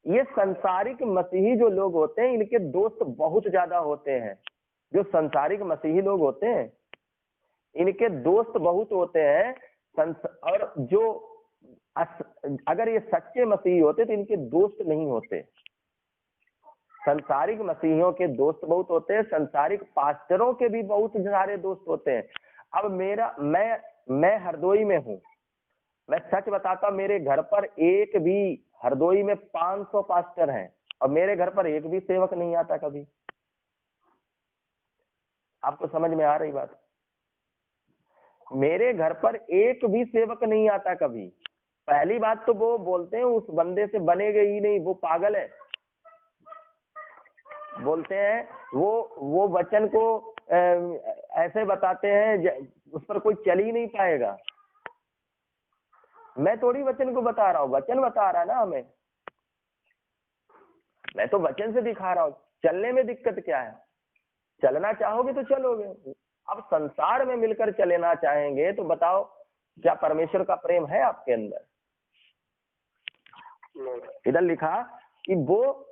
ये संसारिक मसीही जो लोग होते हैं इनके दोस्त बहुत ज्यादा होते हैं। जो संसारिक मसीही लोग होते हैं इनके दोस्त बहुत होते हैं। और जो अगर ये सच्चे मसीही होते तो इनके दोस्त नहीं होते। संसारिक मसीहियों के दोस्त बहुत होते हैं, संसारिक पास्टरों के भी बहुत सारे दोस्त होते हैं। अब मैं हरदोई में हूँ, मैं सच बताता हूँ, मेरे घर पर एक भी हरदोई में 500 पास्टर हैं और मेरे घर पर एक भी सेवक नहीं आता कभी। आपको समझ में आ रही बात? मेरे घर पर एक भी सेवक नहीं आता कभी। पहली बात तो वो बोलते हैं उस बंदे से बनेगा ही नहीं, वो पागल है। बोलते हैं वो वचन को ऐसे बताते हैं उस पर कोई चल ही नहीं पाएगा। मैं थोड़ी वचन को बता रहा हूँ, वचन बता रहा है ना हमें। मैं तो वचन से दिखा रहा हूँ। चलने में दिक्कत क्या है? चलना चाहोगे तो चलोगे। अब संसार में मिलकर चलना चाहेंगे तो बताओ क्या परमेश्वर का प्रेम है आपके अंदर? इधर लिखा कि वो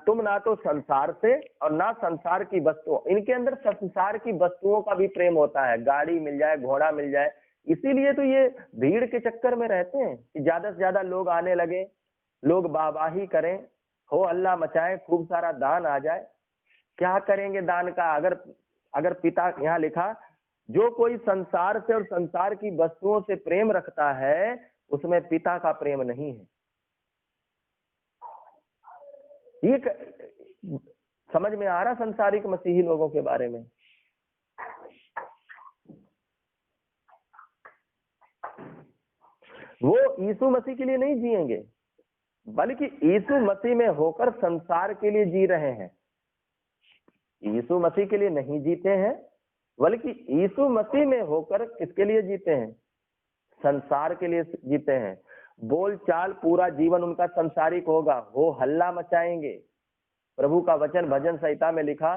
तुम ना तो संसार से और ना संसार की वस्तुओं। इनके अंदर संसार की वस्तुओं का भी प्रेम होता है, गाड़ी मिल जाए, घोड़ा मिल जाए। इसीलिए तो ये भीड़ के चक्कर में रहते हैं कि ज्यादा से ज्यादा लोग आने लगे, लोग वाहवाही करें, हो हल्ला मचाएं, खूब सारा दान आ जाए। क्या करेंगे दान का? अगर पिता, यहाँ लिखा जो कोई संसार से और संसार की वस्तुओं से प्रेम रखता है उसमें पिता का प्रेम नहीं है। ये समझ में आ रहा संसारिक मसीही लोगों के बारे में? वो यीशु मसीह के लिए नहीं जिएंगे, बल्कि यीशु मसीह में होकर संसार के लिए जी रहे हैं। यीशु मसीह के लिए नहीं जीते हैं, बल्कि यीशु मसीह में होकर किसके लिए जीते हैं? संसार के लिए जीते हैं। बोल चाल पूरा जीवन उनका संसारिक होगा, हो हल्ला मचाएंगे। प्रभु का वचन भजन संहिता में लिखा,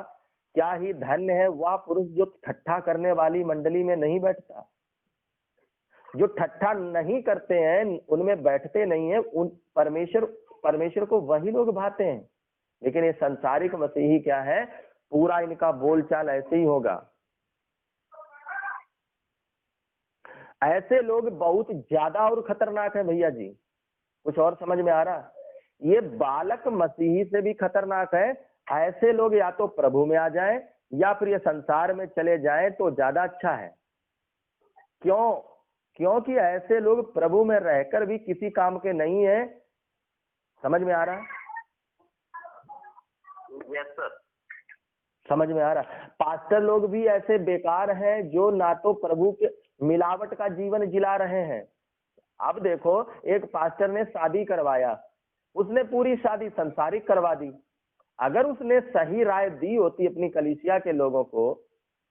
क्या ही धन्य है वह पुरुष जो ठट्ठा करने वाली मंडली में नहीं बैठता। जो ठट्ठा नहीं करते हैं, उनमें बैठते नहीं है, उन परमेश्वर को वही लोग भाते हैं। लेकिन ये संसारिक मसीही क्या है, पूरा इनका बोलचाल ऐसे ही होगा। ऐसे लोग बहुत ज्यादा और खतरनाक है भैया जी। कुछ और समझ में आ रहा? ये बालक मसीही से भी खतरनाक है। ऐसे लोग या तो प्रभु में आ जाएं या फिर ये संसार में चले जाएं तो ज्यादा अच्छा है। क्यों? क्योंकि ऐसे लोग प्रभु में रहकर भी किसी काम के नहीं है। समझ में आ रहा? Yes sir. समझ में आ रहा? पास्टर लोग भी ऐसे बेकार हैं जो ना तो प्रभु के मिलावट का जीवन जिला रहे हैं। अब देखो, एक पास्टर ने शादी करवाया, उसने पूरी शादी संसारिक करवा दी। अगर उसने सही राय दी होती अपनी कलीसिया के लोगों को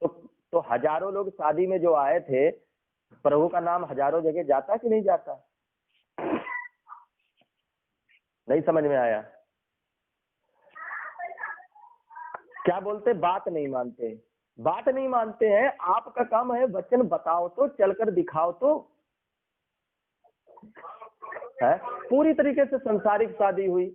तो हजारों लोग शादी में जो आए थे, प्रभु का नाम हजारों जगह जाता कि नहीं जाता? नहीं समझ में आया? क्या बोलते? बात नहीं मानते। बात नहीं मानते हैं। आपका काम है वचन बताओ तो, चलकर दिखाओ तो है। पूरी तरीके से संसारिक शादी हुई।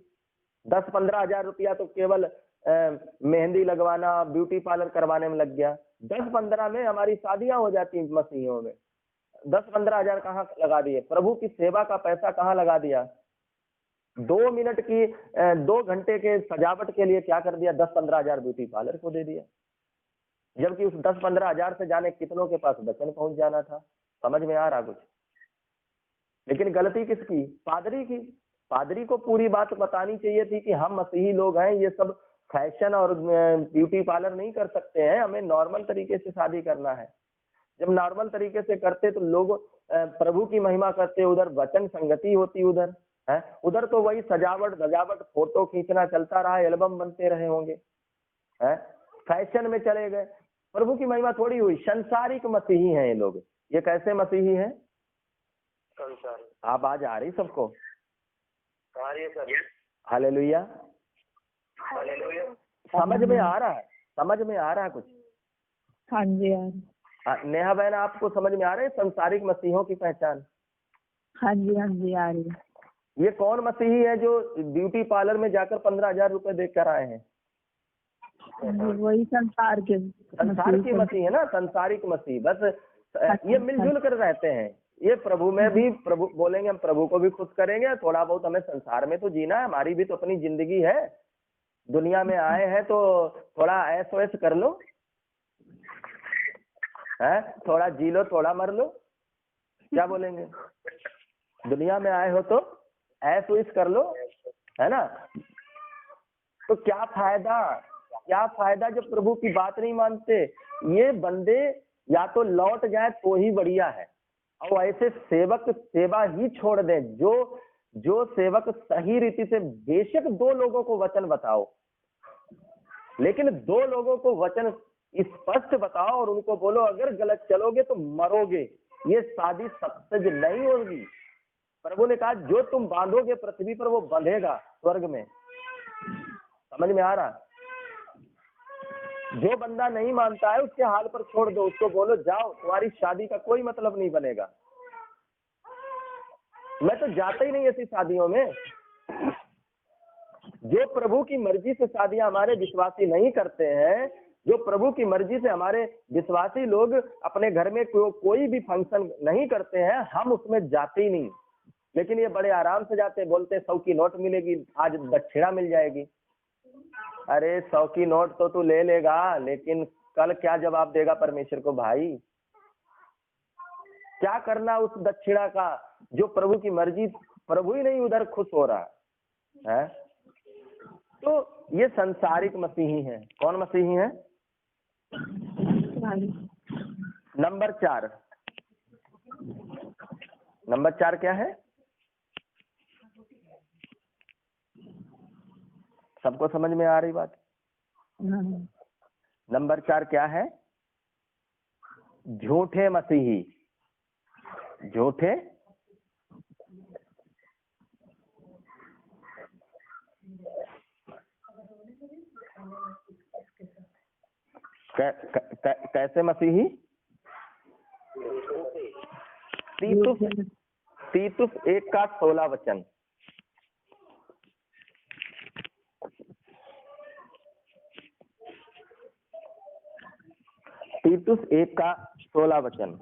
10-15 हजार रुपया तो केवल मेहंदी लगवाना, ब्यूटी पार्लर करवाने में लग गया। 10-15 में हमारी शादियां हो जाती मसीहियों में। 10-15 हजार कहाँ लगा दिए? प्रभु की सेवा का पैसा कहाँ लगा दिया? 2 मिनट की 2 घंटे के सजावट के लिए क्या कर दिया? 10-15 हजार ब्यूटी पार्लर को दे दिया। जबकि उस 10-15 हजार से जाने कितनों के पास वचन पहुंच जाना था। समझ में आ रहा कुछ? लेकिन गलती किसकी? पादरी की। पादरी को पूरी बात बतानी चाहिए थी कि हम मसीही लोग हैं, ये सब फैशन और ब्यूटी पार्लर नहीं कर सकते हैं, हमें नॉर्मल तरीके से शादी करना है। जब नॉर्मल तरीके से करते तो लोग प्रभु की महिमा करते, उधर वचन संगति होती, उधर है, उधर तो वही सजावट धजावट फोटो खींचना चलता रहा, एल्बम बनते रहे होंगे, है, फैशन में चले गए। प्रभु की महिमा थोड़ी हुई। संसारिक मसीही हैं ये लोग। ये कैसे मसीही हैं? आवाज आ रही सबको? हालेलुया। समझ में आ रहा है? समझ में आ रहा है कुछ? हाँ जी यार। नेहा बहन, आपको समझ में आ रहा है संसारिक मसीहों की पहचान? हाँ जी आ रही है। ये कौन मसीही है जो ब्यूटी पार्लर में जाकर 15 हजार रुपए देकर आए हैं? वही संसार के मसीह है ना, संसारिक मसीह। बस ये मिलजुल कर रहते हैं। ये प्रभु में भी, प्रभु बोलेंगे हम प्रभु को भी खुश करेंगे, थोड़ा बहुत हमें संसार में तो जीना है, हमारी भी तो अपनी जिंदगी है, दुनिया में आए हैं तो थोड़ा ऐश वैश कर लो, है, थोड़ा जी लो, थोड़ा मर लो। क्या बोलेंगे? दुनिया में आए हो तो ऐश वैश कर लो, है ना? तो क्या फायदा जब प्रभु की बात नहीं मानते। ये बंदे या तो लौट जाए तो ही बढ़िया है, और ऐसे सेवक सेवा ही छोड़ दें। जो सेवक सही रीति से, बेशक 2 लोगों को वचन बताओ, लेकिन 2 लोगों को वचन स्पष्ट बताओ और उनको बोलो अगर गलत चलोगे तो मरोगे। ये शादी सत्सज नहीं होगी। प्रभु ने कहा जो तुम बांधोगे पृथ्वी पर वो बंधेगा स्वर्ग में। समझ में आ रहा? जो बंदा नहीं मानता है उसके हाल पर छोड़ दो, उसको बोलो जाओ, तुम्हारी शादी का कोई मतलब नहीं बनेगा। मैं तो जाता ही नहीं ऐसी शादियों में। जो प्रभु की मर्जी से शादियां हमारे विश्वासी नहीं करते हैं, जो प्रभु की मर्जी से हमारे विश्वासी लोग अपने घर में कोई भी फंक्शन नहीं करते हैं, हम उसमें जाते ही नहीं। लेकिन ये बड़े आराम से जाते, बोलते 100 की नोट मिलेगी, आज दक्षिणा मिल जाएगी। अरे 100 की नोट तो तू ले लेगा, लेकिन कल क्या जवाब देगा परमेश्वर को भाई? क्या करना उस दक्षिणा का जो प्रभु की मर्जी, प्रभु ही नहीं उधर खुश हो रहा है। तो ये संसारिक मसीही हैं। कौन मसीही हैं? नंबर 4 नंबर 4 क्या है? सबको समझ में आ रही बात? हाँ। नंबर 4 क्या है? झूठे मसीही। झूठे कैसे मसीही? तीतुस 1 का 16 वचन। तीतुस 1 का 16 वचन।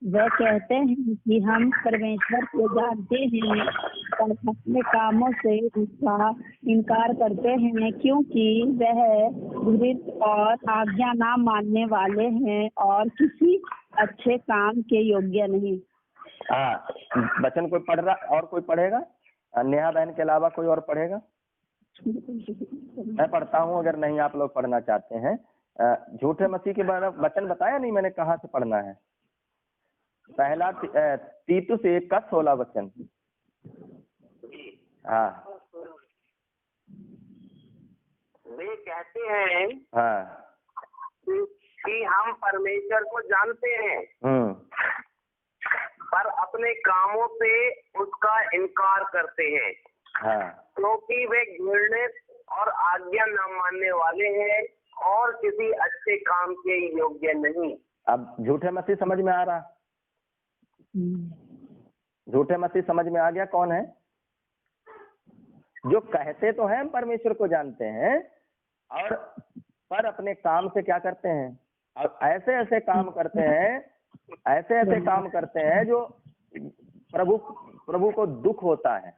वह कहते हैं कि हम परमेश्वर को जानते हैं पर अपने कामों से उसका इनकार करते हैं, क्योंकि वह घृत और आज्ञा ना मानने वाले हैं और किसी अच्छे काम के योग्य नहीं। हाँ, वचन कोई पढ़ रहा और कोई पढ़ेगा? नेहा बहन के अलावा कोई और पढ़ेगा? मैं पढ़ता हूँ अगर नहीं आप लोग पढ़ना चाहते हैं। झूठे मसीह के बारे में वचन बताया नहीं मैंने, कहाँ से पढ़ना है? पहला तीतुस 1 का 16 वचन। हाँ, वे कहते हैं हाँ, कि हम परमेश्वर को जानते हैं पर अपने कामों से उसका इनकार करते हैं। हाँ, क्योंकि वे घृणित और आज्ञा न मानने वाले हैं और किसी अच्छे काम के योग्य नहीं। अब झूठे मसीह समझ में आ रहा? झूठे मसीह समझ में आ गया कौन है? जो कहते तो हैं परमेश्वर को जानते हैं और पर अपने काम से क्या करते हैं? और ऐसे ऐसे काम करते हैं, ऐसे ऐसे काम करते हैं जो प्रभु को दुख होता है,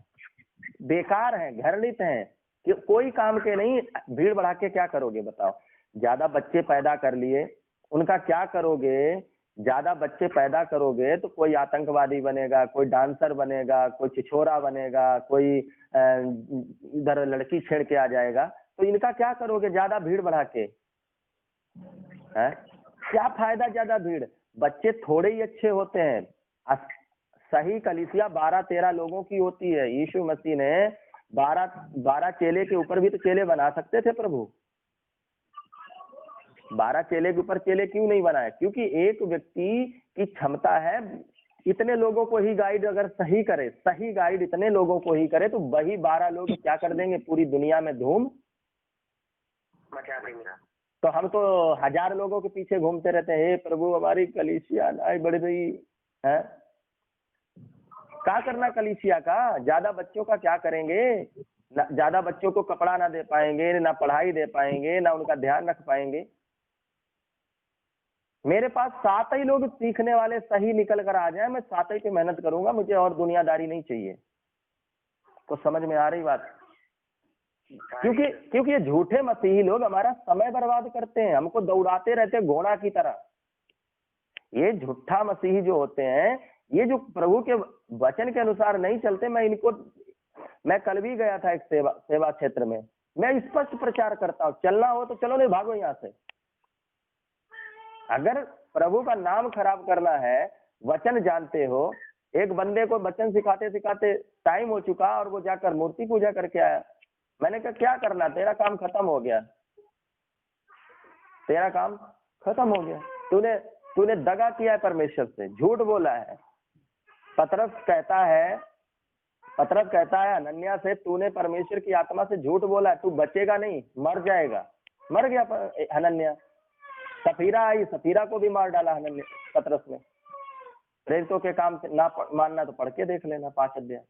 बेकार है, घृणित है, कि कोई काम के नहीं। भीड़ बढ़ा के क्या करोगे बताओ? ज्यादा बच्चे पैदा कर लिए, उनका क्या करोगे? ज्यादा बच्चे पैदा करोगे तो कोई आतंकवादी बनेगा, कोई डांसर बनेगा, कोई छिछोरा बनेगा, कोई इधर लड़की छेड़ के आ जाएगा, तो इनका क्या करोगे ज्यादा भीड़ बढ़ा के? है क्या फायदा ज्यादा भीड़? बच्चे थोड़े ही अच्छे होते हैं। सही कलीसिया 12-13 लोगों की होती है। यीशु मसीह ने 12 चेले के ऊपर भी तो चेले बना सकते थे प्रभु। 12 चेले के ऊपर चेले क्यों नहीं बनाए? क्योंकि एक व्यक्ति की क्षमता है इतने लोगों को ही गाइड अगर सही करे, सही गाइड इतने लोगों को ही करे तो वही 12 लोग क्या कर देंगे? पूरी दुनिया में धूम मचा देंगे। तो हम तो 1000 लोगों के पीछे घूमते रहते हैं, हे प्रभु हमारी कलीसिया नहीं बढ़ रही है। क्या करना कलीसिया का? ज्यादा बच्चों का क्या करेंगे? ज्यादा बच्चों को कपड़ा ना दे पाएंगे, ना पढ़ाई दे पाएंगे, ना उनका ध्यान रख पाएंगे। मेरे पास 7 ही लोग सीखने वाले सही निकल कर आ जाए, मैं 7 ही पे मेहनत करूंगा, मुझे और दुनियादारी नहीं चाहिए। तो समझ में आ रही बात? क्योंकि ये झूठे मसीही लोग हमारा समय बर्बाद करते हैं, हमको दौड़ाते रहते हैं घोड़ा की तरह। ये झूठा मसीही जो होते हैं, ये जो प्रभु के वचन के अनुसार नहीं चलते, मैं कल भी गया था एक सेवा क्षेत्र में, मैं स्पष्ट प्रचार करता हूँ, चलना हो तो चलो, नहीं भागो यहाँ से। अगर प्रभु का नाम खराब करना है, वचन जानते हो, एक बंदे को वचन सिखाते सिखाते टाइम हो चुका और वो जाकर मूर्ति पूजा करके आया। मैंने कहा क्या करना, तेरा काम खत्म हो गया, तेरा काम खत्म हो गया। तूने दगा किया है परमेश्वर से, झूठ बोला है। पतरस कहता है हनन्याह से, तूने परमेश्वर की आत्मा से झूठ बोला है, तू बचेगा नहीं, मर जाएगा। मर गया हनन्याह। सफीरा आई, सफीरा को भी मार डाला पतरस ने। प्रेरितों के काम से ना मानना तो पढ़ के देख लेना 5 अध्याय।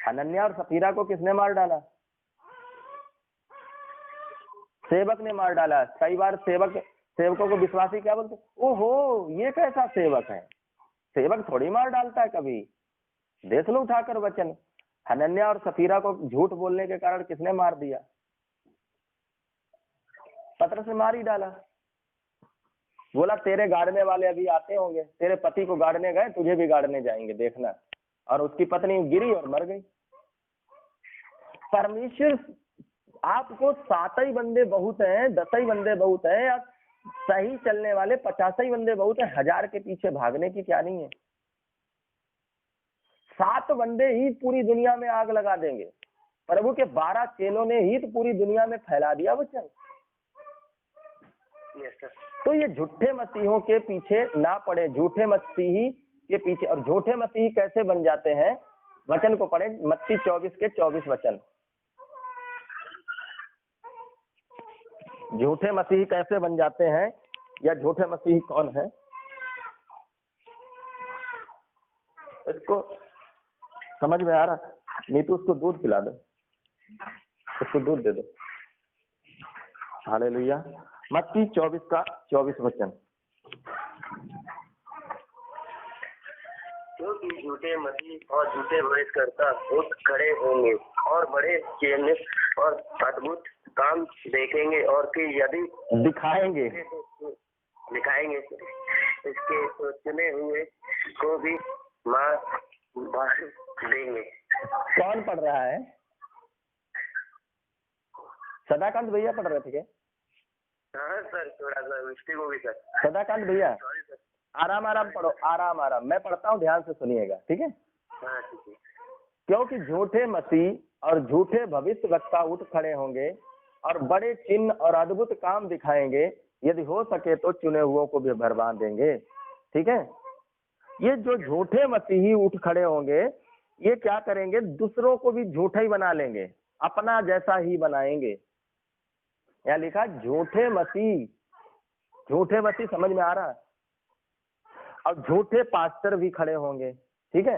हनन्याह और सफीरा को किसने मार डाला? सेवक ने मार डाला। कई बार सेवकों को विश्वासी क्या बोलते? ओहो ये कैसा सेवक है? सेवक थोड़ी मार डालता है कभी। देख लो उठाकर वचन। हनन्याह और सफीरा को झूठ बोलने के कारण किसने मार दिया? पतरस ने मार ही डाला। बोला तेरे गाड़ने वाले अभी आते होंगे, तेरे पति को गाड़ने गए, तुझे भी गाड़ने जाएंगे, देखना। और उसकी पत्नी गिरी और मर गई। परमेश्वर आपको 7 ही बंदे बहुत हैं, 10 ही बंदे बहुत हैं, या सही चलने वाले 50 ही बंदे बहुत हैं, 1000 के पीछे भागने की क्या नहीं है। 7 बंदे ही पूरी दुनिया में आग लगा देंगे। प्रभु के 12 चेलों ने ही तो पूरी दुनिया में फैला दिया वचन। तो ये झूठे मसीहों के पीछे ना पड़े, झूठे मसीही के पीछे। और झूठे मसीही कैसे बन जाते हैं, वचन को पढ़े, मत्ती 24 के 24 वचन। झूठे मसीही कैसे बन जाते हैं, या झूठे मसीही कौन है, इसको समझ में आ रहा? नहीं तो उसको दूध पिला दो, उसको दूध दे दो। हालेलुया। मत्ती 24 का 24 वचन। क्योंकि झूठे मसीह और झूठे भविष्यद्वक्ता उठ खड़े होंगे और बड़े चिन्ह और अद्भुत काम देखेंगे, और फिर यदि दिखाएंगे इसके तो चुने हुए को भी मार देंगे। कौन पढ़ रहा है? सदाकांत भैया पढ़ रहे थे क्या? हाँ सर, थोड़ा सा मिस्टेक हो गई सर। सदाकांत भैया सॉरी सर। आराम आराम पढ़ो, आराम आराम। मैं पढ़ता हूँ, ध्यान से सुनिएगा, ठीक है? हाँ ठीक है। क्योंकि झूठे मसीह और झूठे भविष्यद्वक्ता उठ खड़े होंगे और बड़े चिन्ह और अद्भुत काम दिखाएंगे, यदि हो सके तो चुने हुओं को भी भरवा देंगे। ठीक है? ये जो झूठे मसीही उठ खड़े होंगे, ये क्या करेंगे, दूसरों को भी झूठा ही बना लेंगे, अपना जैसा ही बनाएंगे। यहाँ लिखा झूठे मसीह, झूठे मसीह, समझ में आ रहा है? और झूठे पास्टर भी खड़े होंगे। ठीक है?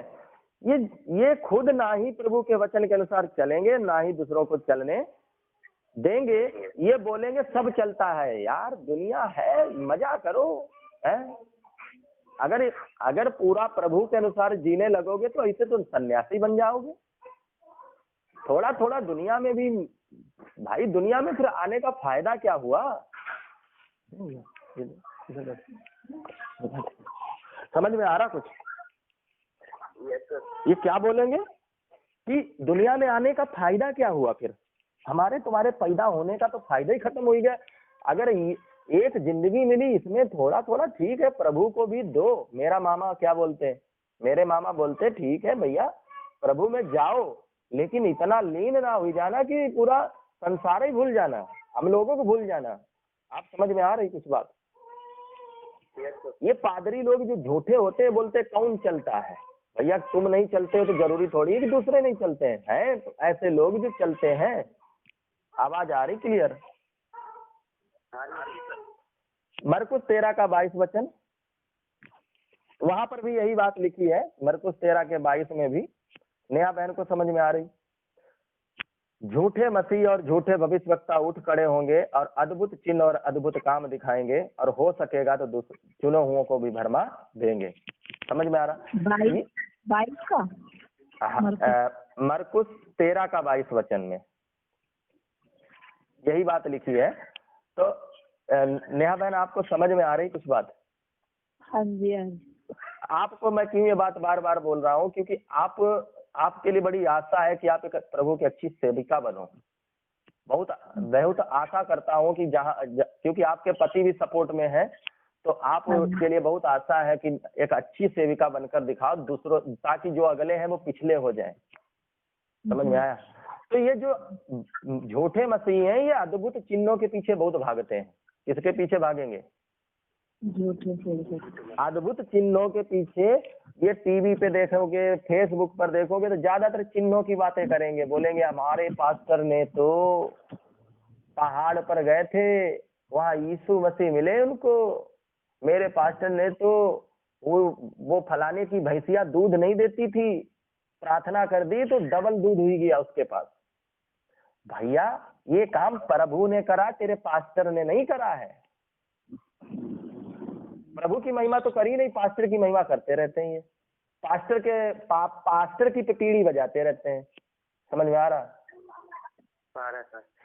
ये खुद ना ही प्रभु के वचन के अनुसार चलेंगे, ना ही दूसरों को चलने देंगे। ये बोलेंगे सब चलता है। यार दुनिया है, मजा करो, है? अगर पूरा प्रभु के अनुसार जीने लगोगे तो ऐसे तो सन्यासी बन जाओगे। थोड़ा थोड़ा दुनिया में भी भाई, दुनिया में फिर आने का फायदा क्या हुआ? समझ में आ रहा कुछ? ये क्या बोलेंगे कि दुनिया में आने का फायदा क्या हुआ? फिर हमारे तुम्हारे पैदा होने का तो फायदा ही खत्म हो गया। अगर एक जिंदगी मिली, इसमें थोड़ा थोड़ा ठीक है, प्रभु को भी दो। मेरा मामा क्या बोलते हैं, मेरे मामा बोलते ठीक है भैया, प्रभु में जाओ, लेकिन इतना लीन ना हो जाना कि पूरा संसार ही भूल जाना, हम लोगों को भूल जाना। आप समझ में आ रही कुछ बात? ये पादरी लोग जो झूठे होते हैं, बोलते कौन चलता है? भैया तुम नहीं चलते हो तो जरूरी थोड़ी है कि दूसरे नहीं चलते हैं। तो ऐसे लोग जो चलते हैं। आवाज आ रही क्लियर? मरकुस 13 का 22 वचन, वहां पर भी यही बात लिखी है। मरकुस 13 के 22 में भी। नेहा बहन को समझ में आ रही? झूठे मसीह और झूठे भविष्यद्वक्ता उठ खड़े होंगे और अद्भुत चिन्ह और अद्भुत काम दिखाएंगे, और हो सकेगा तो चुने हुओं को भी भरमा देंगे। समझ में आ रहा? 22 का मरकुस 13 का 22 वचन में यही बात लिखी है। तो नेहा बहन आपको समझ में आ रही कुछ बात? हाँ जी, हाँ जी। आपको मैं क्यों ये बात बार बार बोल रहा हूँ, क्योंकि आपके लिए बड़ी आशा है कि आप एक प्रभु की अच्छी सेविका बनो। बहुत आशा करता हूँ कि क्योंकि आपके पति भी सपोर्ट में है, तो आप के लिए बहुत आशा है कि एक अच्छी सेविका बनकर दिखाओ दूसरों, ताकि जो अगले हैं वो पिछले हो जाएं। समझ में आया? तो ये जो झूठे मसीह हैं, ये अद्भुत चिन्हों के पीछे बहुत भागते हैं। किसके पीछे भागेंगे? अद्भुत चिन्हों के पीछे। ये टीवी पे देखोगे, फेसबुक पर देखोगे तो ज्यादातर चिन्हों की बातें करेंगे। बोलेंगे हमारे पास्टर ने तो पहाड़ पर गए थे, वहां यीशु मसीह मिले उनको। मेरे पास्टर ने तो वो फलाने की भैंसिया दूध नहीं देती थी, प्रार्थना कर दी तो डबल दूध हुई गया उसके पास। भैया ये काम प्रभु ने करा, तेरे पास्टर ने नहीं करा है। प्रभु की महिमा तो करी नहीं, पास्टर की महिमा करते रहते हैं। ये पास्टर की पिपीड़ी बजाते रहते हैं। समझ में आ रहा?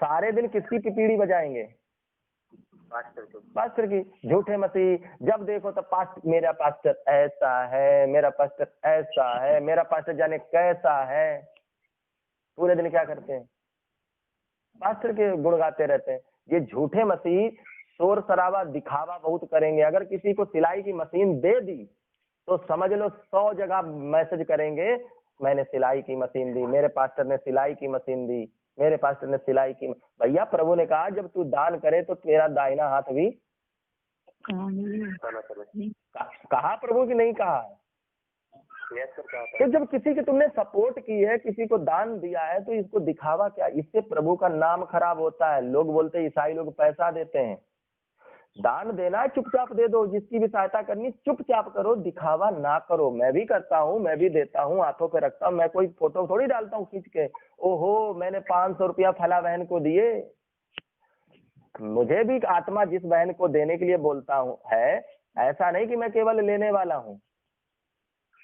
सारे दिन किसकी पिपीड़ी बजाएंगे? पास्टर की, झूठे मसीह। जब देखो तब पास्टर, मेरा पास्टर ऐसा है, मेरा पास्टर ऐसा है, मेरा पास्टर जाने कैसा है। पूरे दिन क्या करते हैं? पास्टर के गुण गाते रहते हैं। ये झूठे मसीह शोर शराबा दिखावा बहुत करेंगे। अगर किसी को सिलाई की मशीन दे दी तो समझ लो 100 जगह मैसेज करेंगे, मैंने सिलाई की मशीन दी, मेरे पास्टर ने सिलाई की मशीन दी, मेरे पास्टर ने सिलाई की। भैया प्रभु ने कहा जब तू दान करे तो तेरा दाहिना हाथ भी कहा, प्रभु की नहीं कहा। तो जब किसी की तुमने सपोर्ट की है, किसी को दान दिया है, तो इसको दिखावा क्या? इससे प्रभु का नाम खराब होता है। लोग बोलते हैं ईसाई लोग पैसा देते हैं। दान देना है चुपचाप दे दो, जिसकी भी सहायता करनी चुपचाप करो, दिखावा ना करो। मैं भी करता हूँ, मैं भी देता हूँ, हाथों पे रखता हूँ। मैं कोई फोटो थोड़ी डालता हूँ खींच के, ओहो मैंने 500 रुपया फला बहन को दिए। मुझे भी आत्मा जिस बहन को देने के लिए बोलता हूँ है, ऐसा नहीं कि मैं केवल लेने वाला हूँ।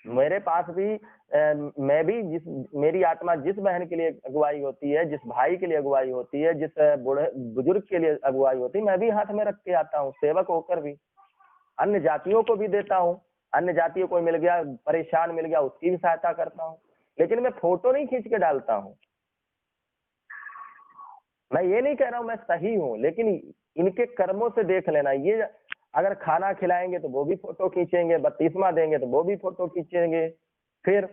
मेरे पास भी मैं भी मेरी आत्मा जिस बहन के लिए अगुवाई होती है, जिस भाई के लिए अगुवाई होती है, जिस बूढ़े बुजुर्ग के लिए अगुवाई होती है, मैं भी हाथ में रख के आता हूँ, सेवक होकर भी। अन्य जातियों को भी देता हूँ, अन्य जातियों को मिल गया, परेशान मिल गया, उसकी भी सहायता करता हूँ। लेकिन मैं फोटो नहीं खींच के डालता हूँ। मैं ये नहीं कह रहा हूँ मैं सही हूँ, लेकिन इनके कर्मों से देख लेना। ये अगर खाना खिलाएंगे तो वो भी फोटो खींचेंगे, बत्तीसवां देंगे तो वो भी फोटो खींचेंगे। फिर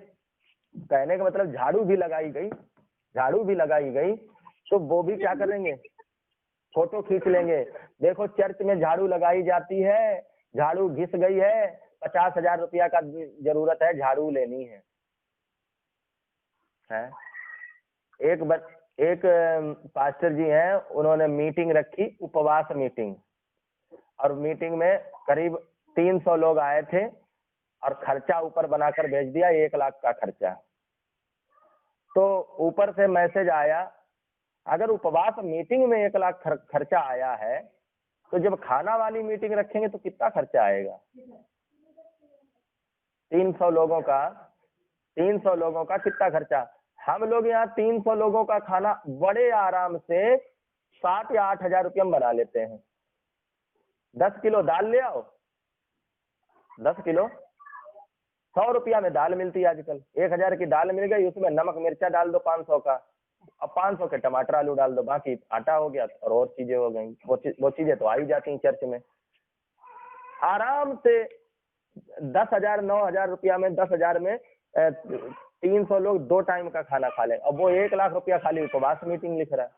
कहने का मतलब झाड़ू भी लगाई गई तो वो भी क्या करेंगे? फोटो खींच लेंगे। देखो चर्च में झाड़ू लगाई जाती है, झाड़ू घिस गई है, 50,000 रुपया का जरूरत है, झाड़ू लेनी है। एक पास्टर जी हैं, उन्होंने मीटिंग रखी, उपवास मीटिंग, और मीटिंग में करीब 300 लोग आए थे और खर्चा ऊपर बनाकर भेज दिया, 1 लाख का खर्चा। तो ऊपर से मैसेज आया, अगर उपवास मीटिंग में 1 लाख खर्चा आया है तो जब खाना वाली मीटिंग रखेंगे तो कितना खर्चा आएगा? 300 लोगों का कितना खर्चा? हम लोग यहाँ 300 लोगों का खाना बड़े आराम से 7 या 8 हजार रुपया में बना लेते हैं। 10 किलो दाल ले आओ, 10 किलो 100 रुपया में दाल मिलती है आजकल। 1000 की दाल मिल गई, उसमें नमक मिर्चा डाल दो 500 का, अब 500 के टमाटर आलू डाल दो, बाकी आटा हो गया और चीजें हो गई। वो चीजें तो आ ही जाती हैं चर्च में। आराम से 10,000 9,000 रुपया में, 10,000 में 300 लोग 2 टाइम का खाना खा लें। अब वो 1 लाख रुपया खाली उपवास मीटिंग लिख रहा है।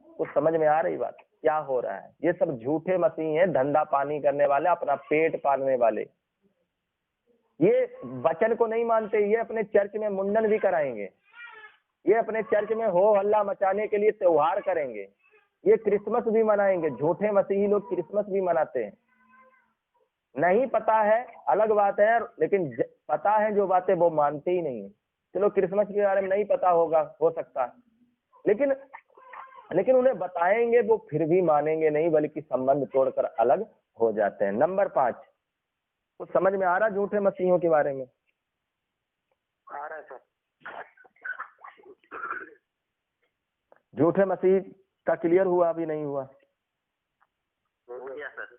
कुछ समझ में आ रही बात क्या हो रहा है? ये सब झूठे मसीह हैं, धंधा पानी करने वाले, अपना पेट पालने वाले। ये वचन को नहीं मानते। ये अपने चर्च में मुंडन भी कराएंगे, ये अपने चर्च में हो हल्ला मचाने के लिए त्योहार करेंगे, ये क्रिसमस भी मनाएंगे। झूठे मसीही लोग क्रिसमस भी मनाते हैं। नहीं पता है अलग बात है, लेकिन पता है जो बातें वो मानते ही नहीं है। चलो क्रिसमस के बारे में नहीं पता होगा, हो सकता है, लेकिन उन्हें बताएंगे वो फिर भी मानेंगे नहीं, बल्कि संबंध तोड़कर अलग हो जाते हैं। नंबर 5, कुछ समझ में आ रहा झूठे मसीहों के बारे में? आ रहा है सर। झूठे मसीह का क्लियर हुआ अभी नहीं हुआ? हो गया सर।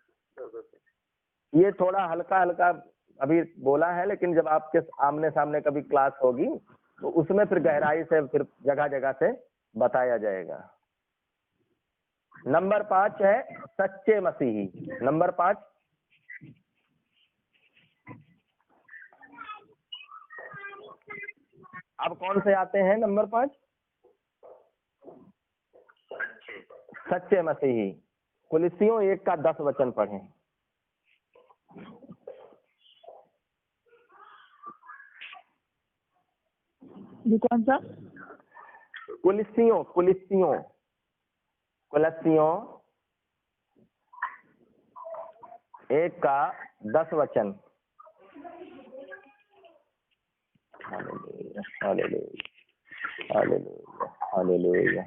ये थोड़ा हल्का अभी बोला है, लेकिन जब आपके आमने सामने कभी क्लास होगी तो उसमें फिर गहराई से फिर जगह जगह से बताया जाएगा। नंबर 5 है सच्चे मसीही। नंबर 5, अब कौन से आते हैं? नंबर 5 सच्चे मसीही। कुलिस्सियों 1 का 10 वचन पढ़ें। ये कौन सा? कुलिस्सियों 1 का 10 वचन। Hallelujah hallelujah hallelujah hallelujah.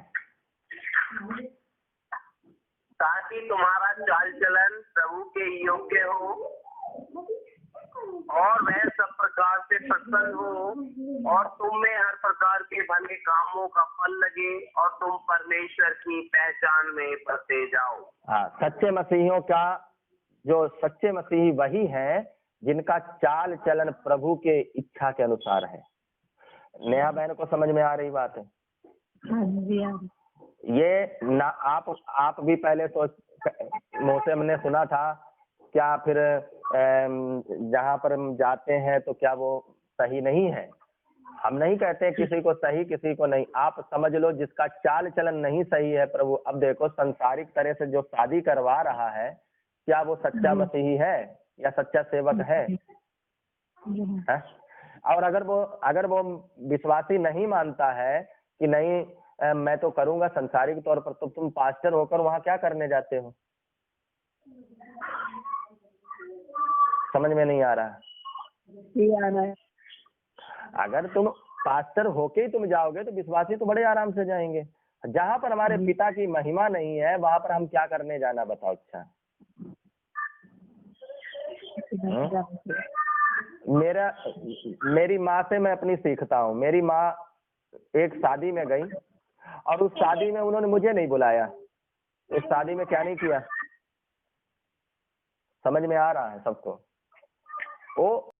ताकि तुम्हारा चाल चलन प्रभु के योग्य हो और वह सब प्रकार से प्रसन्न हो और तुम में हर प्रकार के भले कामों का फल लगे और तुम परमेश्वर की पहचान में बढ़ते जाओ। हाँ, सच्चे मसीहियों का जो सच्चे मसीही वही हैं जिनका चाल चलन प्रभु के इच्छा के अनुसार है। नेहा बहन को समझ में आ रही बात है? हाँ जी हाँ। ये ना आप भी पहले सोच मुँह से हमने सुना था क्या, फिर जहाँ पर हम जाते हैं तो क्या वो सही नहीं है? हम नहीं कहते किसी को सही किसी को नहीं, आप समझ लो जिसका चाल चलन नहीं सही है प्रभु। अब देखो संसारिक तरह से जो शादी करवा रहा है, क्या वो सच्चा मसीही है या सच्चा सेवक है? है? और अगर वो विश्वासी नहीं मानता है कि नहीं मैं तो करूंगा संसारिक तौर पर, तो तुम पास्टर होकर वहां क्या करने जाते हो? समझ में नहीं आ रहा? अगर तुम पास्टर होके ही तुम जाओगे तो विश्वासी तो बड़े आराम से जाएंगे। जहां पर हमारे पिता की महिमा नहीं है वहां पर हम क्या करने जाना, बताओ? अच्छा, मेरी माँ से मैं अपनी सीखता हूँ। मेरी माँ एक शादी में गई और उस शादी में उन्होंने मुझे नहीं बुलाया। उस शादी में क्या नहीं किया? समझ में आ रहा है सबको? वो